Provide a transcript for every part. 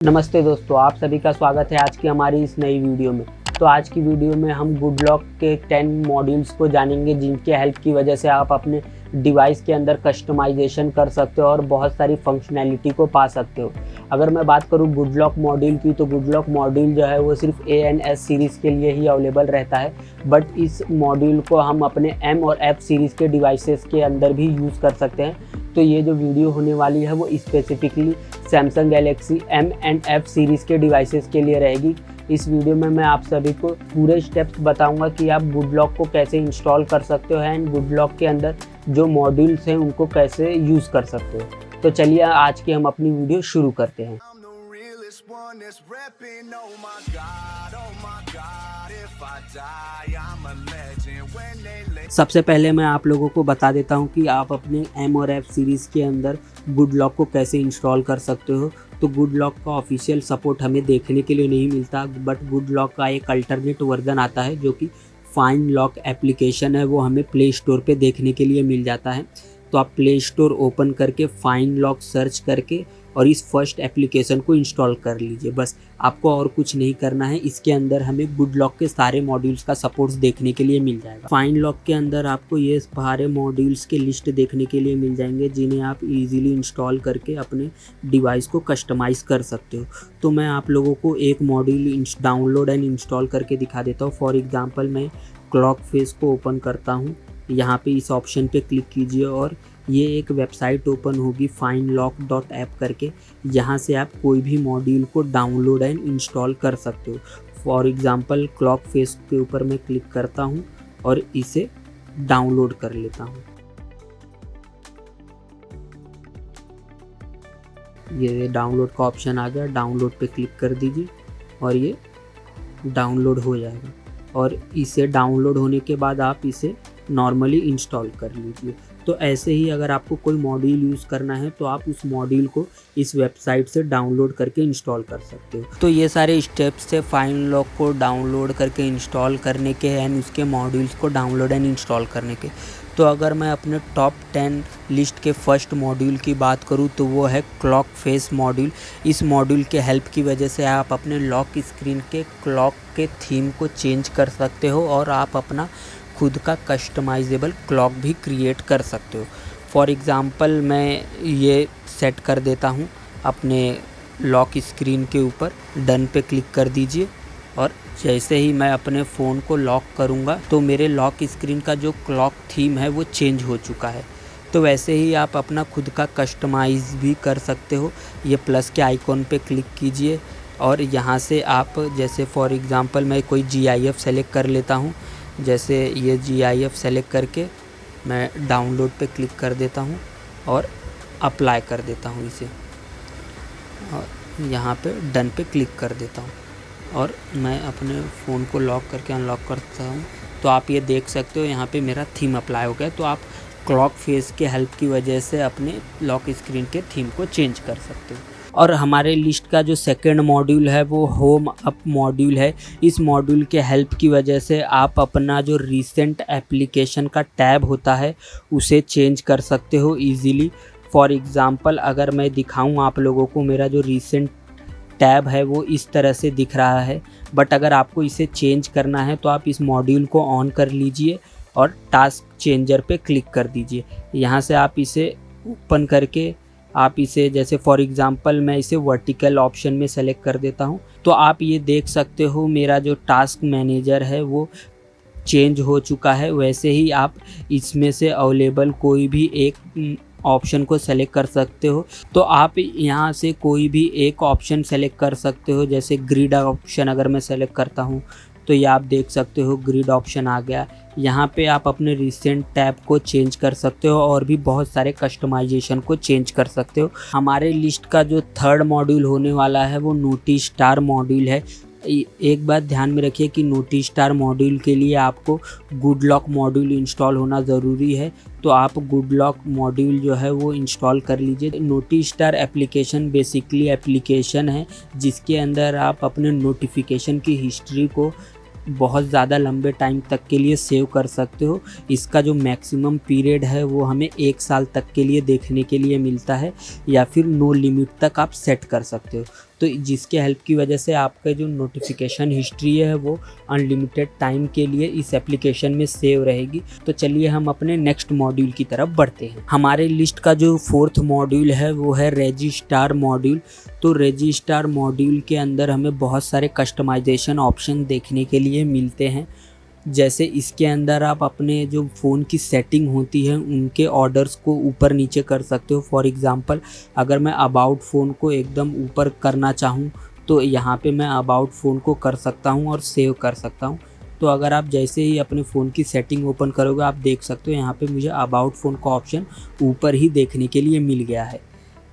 नमस्ते दोस्तों, आप सभी का स्वागत है आज की हमारी इस नई वीडियो में। तो आज की वीडियो में हम गुडलॉक के 10 मॉड्यूल्स को जानेंगे जिनके हेल्प की वजह से आप अपने डिवाइस के अंदर कस्टमाइजेशन कर सकते हो और बहुत सारी फंक्शनैलिटी को पा सकते हो। अगर मैं बात करूं गुडलॉक मॉड्यूल की, तो गुडलॉक मॉड्यूल जो है वो सिर्फ A&S सीरीज़ के लिए ही अवेलेबल रहता है, बट इस मॉड्यूल को हम अपने M और F सीरीज़ के डिवाइसेस के अंदर भी यूज़ कर सकते हैं। तो ये जो वीडियो होने वाली है वो specifically Samsung Galaxy M and F series के डिवाइसेस के लिए रहेगी। इस वीडियो में मैं आप सभी को पूरे स्टेप्स बताऊंगा कि आप गुडलॉक को कैसे इंस्टॉल कर सकते हो एंड गुडलॉक के अंदर जो मॉड्यूल्स हैं उनको कैसे यूज़ कर सकते हो। तो चलिए आज की हम अपनी वीडियो शुरू करते हैं। सबसे पहले मैं आप लोगों को बता देता हूं कि आप अपने M और F सीरीज़ के अंदर गुडलॉक को कैसे इंस्टॉल कर सकते हो। तो गुडलॉक का ऑफिशियल सपोर्ट हमें देखने के लिए नहीं मिलता, बट गुडलॉक का एक अल्टरनेट वर्जन आता है जो कि फाइंड लॉक एप्लीकेशन है, वो हमें प्ले स्टोर पे देखने के लिए मिल जाता है। तो आप प्ले स्टोर ओपन करके फाइंड लॉक सर्च करके और इस फर्स्ट एप्लीकेशन को इंस्टॉल कर लीजिए। बस आपको और कुछ नहीं करना है। इसके अंदर हमें गुडलॉक के सारे मॉड्यूल्स का सपोर्ट देखने के लिए मिल जाएगा। फाइंड लॉक के अंदर आपको ये सारे मॉड्यूल्स के लिस्ट देखने के लिए मिल जाएंगे जिन्हें आप इजीली इंस्टॉल करके अपने डिवाइस को कस्टमाइज़ कर सकते हो। तो मैं आप लोगों को एक मॉड्यूल डाउनलोड एंड इंस्टॉल करके दिखा देता हूँ। फॉर एग्जाम्पल मैं क्लॉक फेस को ओपन करता हूँ। यहाँ पे इस ऑप्शन पे क्लिक कीजिए और ये एक वेबसाइट ओपन होगी findlock.app करके। यहाँ से आप कोई भी मॉड्यूल को डाउनलोड एंड इंस्टॉल कर सकते हो। फॉर एग्जांपल क्लॉक फेस के ऊपर मैं क्लिक करता हूँ और इसे डाउनलोड कर लेता हूँ। ये डाउनलोड का ऑप्शन आ गया, डाउनलोड पे क्लिक कर दीजिए और ये डाउनलोड हो जाएगा। और इसे डाउनलोड होने के बाद आप इसे नॉर्मली इंस्टॉल कर लीजिए। तो ऐसे ही अगर आपको कोई मॉड्यूल यूज़ करना है तो आप उस मॉड्यूल को इस वेबसाइट से डाउनलोड करके इंस्टॉल कर सकते हो। तो ये सारे स्टेप्स है फाइंड लॉक को डाउनलोड करके इंस्टॉल करने के एंड उसके मॉड्यूल्स को डाउनलोड एंड इंस्टॉल करने के। तो अगर मैं अपने टॉप 10 लिस्ट के फर्स्ट मॉड्यूल की बात करूँ तो वो है क्लॉक फेस मॉड्यूल। इस मॉड्यूल के हेल्प की वजह से आप अपने लॉक स्क्रीन के क्लॉक के थीम को चेंज कर सकते हो और आप अपना खुद का कस्टमाइजेबल क्लॉक भी क्रिएट कर सकते हो। फॉर एग्ज़ाम्पल मैं ये सेट कर देता हूँ अपने लॉक स्क्रीन के ऊपर। डन पे क्लिक कर दीजिए और जैसे ही मैं अपने फ़ोन को लॉक करूँगा तो मेरे लॉक स्क्रीन का जो क्लॉक थीम है वो चेंज हो चुका है। तो वैसे ही आप अपना खुद का कस्टमाइज़ भी कर सकते हो। ये प्लस के आइकॉन पे क्लिक कीजिए और यहाँ से आप जैसे फॉर एग्ज़ाम्पल मैं कोई GIF सेलेक्ट कर लेता हूँ। जैसे ये GIF सेलेक्ट करके मैं डाउनलोड पे क्लिक कर देता हूँ और अप्लाई कर देता हूँ इसे, और यहाँ पे डन पे क्लिक कर देता हूँ और मैं अपने फ़ोन को लॉक करके अनलॉक करता हूँ। तो आप ये देख सकते हो यहाँ पे मेरा थीम अप्लाई हो गया। तो आप क्लॉक फेस के हेल्प की वजह से अपने लॉक स्क्रीन के थीम को चेंज कर सकते हो। और हमारे लिस्ट का जो सेकंड मॉड्यूल है वो होम अप मॉड्यूल है। इस मॉड्यूल के हेल्प की वजह से आप अपना जो रीसेंट एप्लीकेशन का टैब होता है उसे चेंज कर सकते हो इजीली। फॉर एग्ज़ाम्पल अगर मैं दिखाऊं आप लोगों को, मेरा जो रीसेंट टैब है वो इस तरह से दिख रहा है, बट अगर आपको इसे चेंज करना है तो आप इस मॉड्यूल को ऑन कर लीजिए और टास्क चेंजर पे क्लिक कर दीजिए। यहाँ से आप इसे ओपन करके आप इसे जैसे फॉर एग्ज़ाम्पल मैं इसे वर्टिकल ऑप्शन में सेलेक्ट कर देता हूँ। तो आप ये देख सकते हो मेरा जो टास्क मैनेजर है वो चेंज हो चुका है। वैसे ही आप इसमें से अवेलेबल कोई भी एक ऑप्शन को सेलेक्ट कर सकते हो। तो आप यहाँ से कोई भी एक ऑप्शन सेलेक्ट कर सकते हो। जैसे ग्रिड ऑप्शन अगर मैं सेलेक्ट करता हूँ तो ये आप देख सकते हो ग्रिड ऑप्शन आ गया। यहाँ पे आप अपने रिसेंट टैब को चेंज कर सकते हो और भी बहुत सारे कस्टमाइजेशन को चेंज कर सकते हो। हमारे लिस्ट का जो थर्ड मॉड्यूल होने वाला है वो नोटिस स्टार मॉड्यूल है। एक बात ध्यान में रखिए कि नोटिस स्टार मॉड्यूल के लिए आपको गुडलॉक मॉड्यूल इंस्टॉल होना ज़रूरी है। तो आप गुडलॉक मॉड्यूल जो है वो इंस्टॉल कर लीजिए। Notice star application basically application है जिसके अंदर आप अपने नोटिफिकेशन की हिस्ट्री को बहुत ज़्यादा लंबे टाइम तक के लिए सेव कर सकते हो। इसका जो मैक्सिमम पीरियड है वो हमें 1 साल तक के लिए देखने के लिए मिलता है, या फिर नो लिमिट तक आप सेट कर सकते हो। तो जिसके हेल्प की वजह से आपका जो नोटिफिकेशन हिस्ट्री है वो अनलिमिटेड टाइम के लिए इस एप्लीकेशन में सेव रहेगी। तो चलिए हम अपने नेक्स्ट मॉड्यूल की तरफ बढ़ते हैं। हमारे लिस्ट का जो फोर्थ मॉड्यूल है वो है रजिस्टार मॉड्यूल। तो रजिस्टार मॉड्यूल के अंदर हमें बहुत सारे कस्टमाइजेशन ऑप्शन देखने के लिए मिलते हैं। जैसे इसके अंदर आप अपने जो फ़ोन की सेटिंग होती है उनके ऑर्डर्स को ऊपर नीचे कर सकते हो। फॉर एग्ज़ाम्पल अगर मैं अबाउट फ़ोन को एकदम ऊपर करना चाहूँ तो यहाँ पे मैं अबाउट फ़ोन को कर सकता हूँ और सेव कर सकता हूँ। तो अगर आप जैसे ही अपने फ़ोन की सेटिंग ओपन करोगे आप देख सकते हो यहाँ पे मुझे अबाउट फ़ोन का ऑप्शन ऊपर ही देखने के लिए मिल गया है।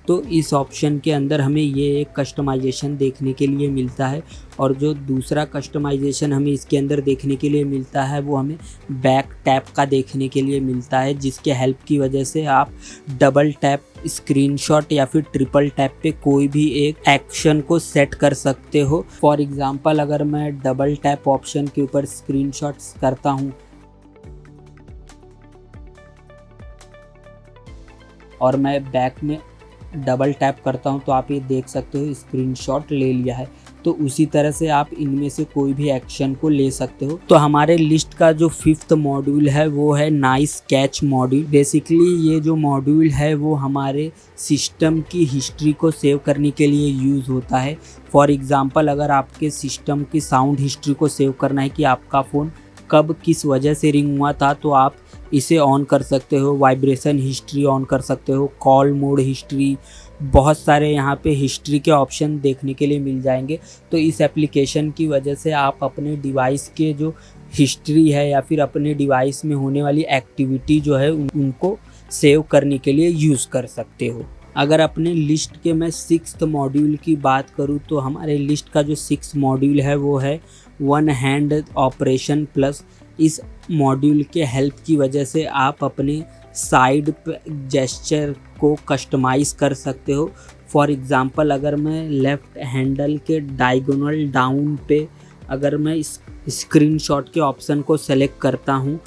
तो इस ऑप्शन के अंदर हमें ये एक कस्टमाइजेशन देखने के लिए मिलता है। और जो दूसरा कस्टमाइजेशन हमें इसके अंदर देखने के लिए मिलता है वो हमें बैक टैप का देखने के लिए मिलता है, जिसके हेल्प की वजह से आप डबल टैप स्क्रीनशॉट या फिर ट्रिपल टैप पे कोई भी एक एक्शन को सेट कर सकते हो। फॉर एग्ज़ाम्पल अगर मैं डबल टैप ऑप्शन के ऊपर स्क्रीनशॉट्स करता हूँ और मैं बैक में डबल टैप करता हूं तो आप ये देख सकते हो स्क्रीनशॉट ले लिया है। तो उसी तरह से आप इनमें से कोई भी एक्शन को ले सकते हो। तो हमारे लिस्ट का जो फिफ्थ मॉड्यूल है वो है नाइस कैच मॉड्यूल। बेसिकली ये जो मॉड्यूल है वो हमारे सिस्टम की हिस्ट्री को सेव करने के लिए यूज़ होता है। फॉर एग्ज़ाम्पल अगर आपके सिस्टम की साउंड हिस्ट्री को सेव करना है कि आपका फ़ोन कब किस वजह से रिंग हुआ था तो आप इसे ऑन कर सकते हो। वाइब्रेशन हिस्ट्री ऑन कर सकते हो, कॉल मोड हिस्ट्री, बहुत सारे यहाँ पे हिस्ट्री के ऑप्शन देखने के लिए मिल जाएंगे। तो इस एप्लीकेशन की वजह से आप अपने डिवाइस के जो हिस्ट्री है या फिर अपने डिवाइस में होने वाली एक्टिविटी जो है उनको सेव करने के लिए यूज़ कर सकते हो। अगर अपने लिस्ट के मैं सिक्स्थ मॉड्यूल की बात करूँ तो हमारे लिस्ट का जो सिक्स्थ मॉड्यूल है वो है वन हैंड ऑपरेशन प्लस। इस मॉड्यूल के हेल्प की वजह से आप अपने साइड जेस्चर को कस्टमाइज़ कर सकते हो। फॉर एग्ज़ाम्पल अगर मैं लेफ़्ट हैंडल के डायगोनल डाउन पे अगर मैं इस स्क्रीनशॉट के ऑप्शन को सेलेक्ट करता हूँ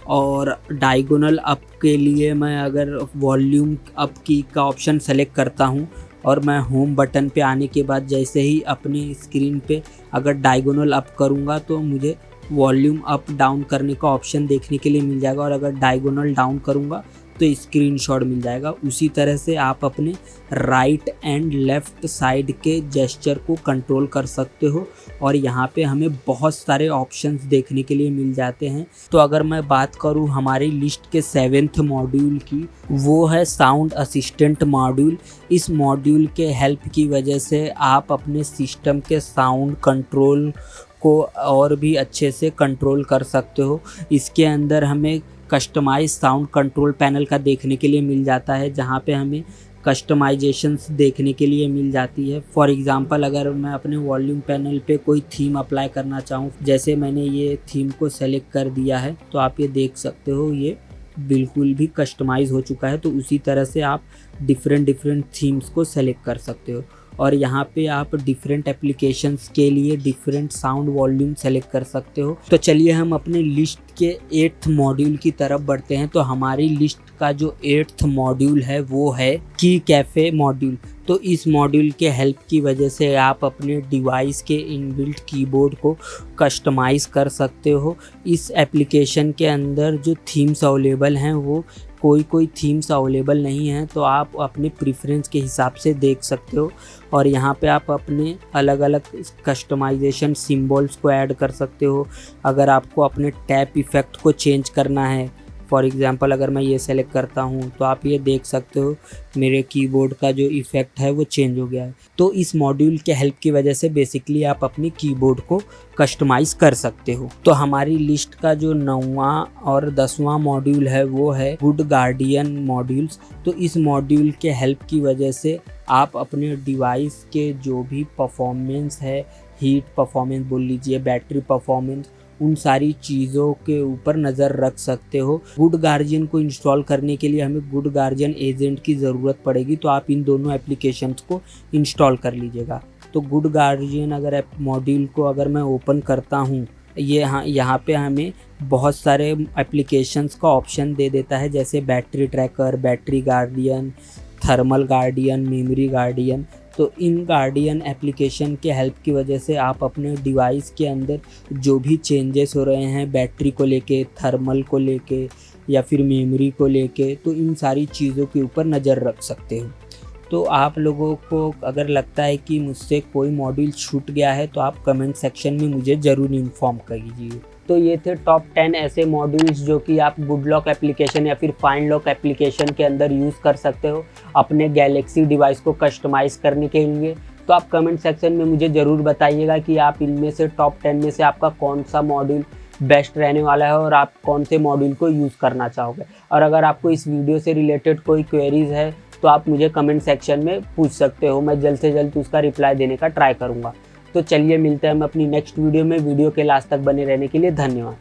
और डायगोनल अप के लिए मैं अगर वॉल्यूम अप की का ऑप्शन सेलेक्ट करता हूँ और मैं होम बटन पे आने के बाद जैसे ही अपने स्क्रीन पे अगर डायगोनल अप करूँगा तो मुझे वॉल्यूम अप डाउन करने का ऑप्शन देखने के लिए मिल जाएगा और अगर डायगोनल डाउन करूँगा तो स्क्रीनशॉट मिल जाएगा। उसी तरह से आप अपने राइट एंड लेफ़्ट साइड के जेस्चर को कंट्रोल कर सकते हो और यहाँ पे हमें बहुत सारे ऑप्शंस देखने के लिए मिल जाते हैं। तो अगर मैं बात करूँ हमारी लिस्ट के सेवेंथ मॉड्यूल की, वो है साउंड असिस्टेंट मॉड्यूल। इस मॉड्यूल के हेल्प की वजह से आप अपने सिस्टम के साउंड कंट्रोल को और भी अच्छे से कंट्रोल कर सकते हो। इसके अंदर हमें कस्टमाइज साउंड कंट्रोल पैनल का देखने के लिए मिल जाता है, जहाँ पे हमें कस्टमाइजेशंस देखने के लिए मिल जाती है। फॉर एग्ज़ाम्पल अगर मैं अपने वॉल्यूम पैनल पे कोई थीम अप्लाई करना चाहूँ, जैसे मैंने ये थीम को सेलेक्ट कर दिया है तो आप ये देख सकते हो ये बिल्कुल भी कस्टमाइज़ हो चुका है। तो उसी तरह से आप डिफरेंट थीम्स को सेलेक्ट कर सकते हो और यहाँ पे आप डिफरेंट एप्लीकेशंस के लिए डिफरेंट साउंड वॉल्यूम सेलेक्ट कर सकते हो। तो चलिए हम अपने लिस्ट के 8th मॉड्यूल की तरफ बढ़ते हैं। तो हमारी लिस्ट का जो 8th मॉड्यूल है वो है की कैफ़े मॉड्यूल। तो इस मॉड्यूल के हेल्प की वजह से आप अपने डिवाइस के इनबिल्ट कीबोर्ड को कस्टमाइज़ कर सकते हो। इस एप्लीकेशन के अंदर जो थीम्स अवेलेबल हैं वो कोई थीम्स अवेलेबल नहीं हैं, तो आप अपने प्रेफरेंस के हिसाब से देख सकते हो और यहाँ पे आप अपने अलग अलग कस्टमाइजेशन सिंबल्स को ऐड कर सकते हो। अगर आपको अपने टैप इफ़ेक्ट को चेंज करना है, फॉर एग्ज़ाम्पल अगर मैं ये सेलेक्ट करता हूँ तो आप ये देख सकते हो मेरे कीबोर्ड का जो इफ़ेक्ट है वो चेंज हो गया है। तो इस मॉड्यूल के हेल्प की वजह से बेसिकली आप अपने कीबोर्ड को कस्टमाइज़ कर सकते हो। तो हमारी लिस्ट का जो 9वां और 10वां मॉड्यूल है वो है गुड गार्डियन मॉड्यूल्स। तो इस मॉड्यूल के हेल्प की वजह से आप अपने डिवाइस के जो भी परफॉर्मेंस है, हीट परफॉर्मेंस बोल लीजिए, बैटरी परफॉर्मेंस, उन सारी चीज़ों के ऊपर नज़र रख सकते हो। गुड गार्डियन को इंस्टॉल करने के लिए हमें गुड गार्डियन एजेंट की ज़रूरत पड़ेगी, तो आप इन दोनों एप्लीकेशंस को इंस्टॉल कर लीजिएगा। तो गुड गार्डियन अगर मॉड्यूल को अगर मैं ओपन करता हूँ, यहाँ पे हमें बहुत सारे एप्लीकेशंस का ऑप्शन दे देता है, जैसे battery tracker, battery guardian, thermal guardian, memory guardian. तो इन गार्डियन एप्लीकेशन के हेल्प की वजह से आप अपने डिवाइस के अंदर जो भी चेंजेस हो रहे हैं बैटरी को लेके, थर्मल को लेके या फिर मेमोरी को लेके, तो इन सारी चीज़ों के ऊपर नज़र रख सकते हो। तो आप लोगों को अगर लगता है कि मुझसे कोई मॉड्यूल छूट गया है तो आप कमेंट सेक्शन में मुझे ज़रूर इन्फॉर्म कीजिए। तो ये थे टॉप 10 ऐसे मॉड्यूल्स जो कि आप गुड लॉक एप्लीकेशन या फिर फाइंड लॉक एप्लीकेशन के अंदर यूज़ कर सकते हो अपने गैलेक्सी डिवाइस को कस्टमाइज़ करने के लिए। तो आप कमेंट सेक्शन में मुझे ज़रूर बताइएगा कि आप इनमें से टॉप 10 में से आपका कौन सा मॉड्यूल बेस्ट रहने वाला है और आप कौन से मॉड्यूल को यूज़ करना चाहोगे। और अगर आपको इस वीडियो से रिलेटेड कोई क्वेरीज़ है तो आप मुझे कमेंट सेक्शन में पूछ सकते हो, मैं जल्द से जल्द उसका रिप्लाई देने का ट्राई करूँगा। तो चलिए मिलते हैं हम अपनी नेक्स्ट वीडियो में। वीडियो के लास्ट तक बने रहने के लिए धन्यवाद।